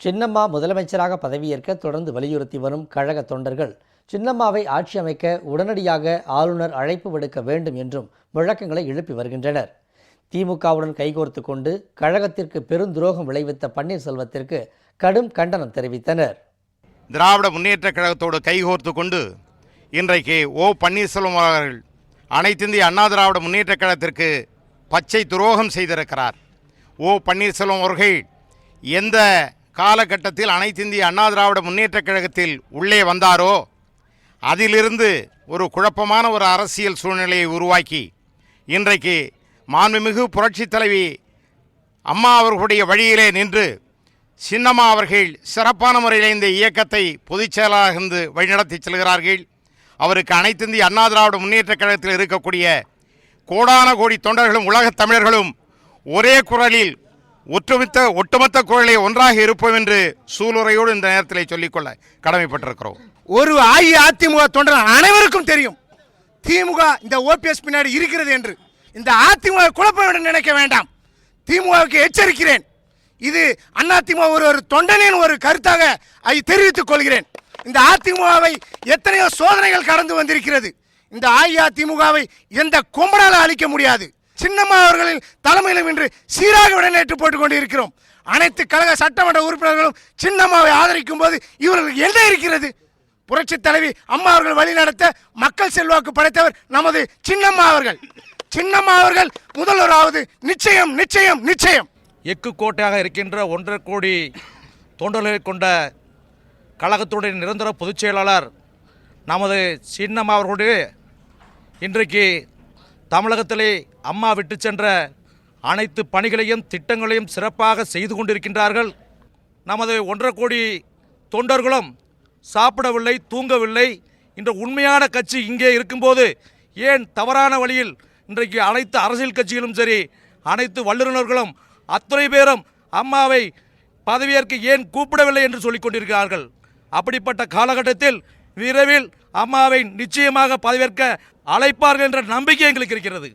சின்னம்மா முதலமைச்சராக பதவியேற்க தொடர்ந்து வலியுறுத்தி வரும் கழக தொண்டர்கள் சின்னம்மாவை ஆட்சி அமைக்க உடனடியாக ஆளுநர் அழைப்பு விடுக்க வேண்டும் என்றும் முழக்கங்களை எழுப்பி வருகின்றனர். திமுகவுடன் கைகோர்த்து கொண்டு கழகத்திற்கு பெருந்துரோகம் விளைவித்த பன்னீர்செல்வத்திற்கு கடும் கண்டனம் தெரிவித்தனர். திராவிட முன்னேற்ற கழகத்தோடு கைகோர்த்து கொண்டு இன்றைக்கு பன்னீர்செல்வம் அவர்கள் அனைத்திந்திய அண்ணா திராவிட முன்னேற்ற கழகத்திற்கு பச்சை துரோகம் செய்திருக்கிறார். பன்னீர்செல்வம் அவர்கள் எந்த காலகட்டத்தில் அனைத்திந்திய அண்ணா திராவிட முன்னேற்ற கழகத்தில் உள்ளே வந்தாரோ அதிலிருந்து ஒரு குழப்பமான ஒரு அரசியல் சூழ்நிலையை உருவாக்கி இன்றைக்கு மாண்புமிகு புரட்சித் தலைவி அம்மா அவர்களுடைய வழியிலே நின்று சின்னம்மா அவர்கள் சிறப்பான முறையில் இந்த இயக்கத்தை பொதுச் செயலாளராக இருந்து வழிநடத்தி செல்கிறார்கள். அவருக்கு அனைத்திந்திய அண்ணா திராவிட முன்னேற்ற கழகத்தில் இருக்கக்கூடிய கோடான கோடி தொண்டர்களும் உலகத் தமிழர்களும் ஒரே குரலில் ஒட்டுமொத்த குரலை ஒன்றாக இருப்போம் என்று சூளுரையோடு இந்த நேரத்தில் சொல்லிக்கொள்ள கடமைப்பட்டிருக்கிறோம். ஒரு அஇஅதிமுக தொண்டர் அனைவருக்கும் தெரியும் திமுக இந்த ஓபிஎஸ் பின்னாடி இருக்கிறது என்று. இந்த அதிமுக குழப்பம் நினைக்க வேண்டாம். திமுகவுக்கு எச்சரிக்கிறேன். இது அதிமுக ஒரு தொண்டனின் ஒரு கருத்தாக அதை தெரிவித்துக் கொள்கிறேன். இந்த அதிமுகவை எத்தனையோ சோதனைகள் கடந்து வந்திருக்கிறது. இந்த அஇஅதிமுகவை எந்த கொம்பனால அழிக்க முடியாது. சின்னம்மா அவர்களின் தலைமையிலும் இன்று சீராக விடைநேற்று போட்டுக் கொண்டு இருக்கிறோம். அனைத்து கழக சட்டமன்ற உறுப்பினர்களும் சின்னம்மாவை ஆதரிக்கும் போது இவர்களுக்கு என்ன இருக்கிறது? புரட்சி தலைவி அம்மா அவர்கள் வழிநடத்த மக்கள் செல்வாக்கு படைத்தவர் நமது சின்னம்மா அவர்கள். சின்னம்மா அவர்கள் முதல்வராவது நிச்சயம் நிச்சயம் நிச்சயம். எக்கு கோட்டையாக இருக்கின்ற 1.5 கோடி தொண்டர்களை கொண்ட கழகத்துடைய நிரந்தர பொதுச் செயலாளர் நமது சின்னம்மா அவர்களுடைய இன்றைக்கு தமிழகத்திலே அம்மா விட்டு சென்ற அனைத்து பணிகளையும் திட்டங்களையும் சிறப்பாக செய்து கொண்டிருக்கின்றார்கள். நமது 1.5 கோடி தொண்டர்களும் சாப்பிடவில்லை, தூங்கவில்லை. இன்று உண்மையான கட்சி இங்கே இருக்கும்போது ஏன் தவறான வழியில் இன்றைக்கு அனைத்து அரசியல் கட்சிகளும் சரி, அனைத்து வல்லுநர்களும் அத்தனை பேரும் அம்மாவை பதவியேற்க ஏன் கூப்பிடவில்லை என்று சொல்லிக் கொண்டிருக்கிறார்கள். அப்படிப்பட்ட காலகட்டத்தில் விரைவில் அம்மாவை நிச்சயமாக பதவியேற்க அழைப்பார்கள் என்ற நம்பிக்கை எங்களுக்கு இருக்கிறது.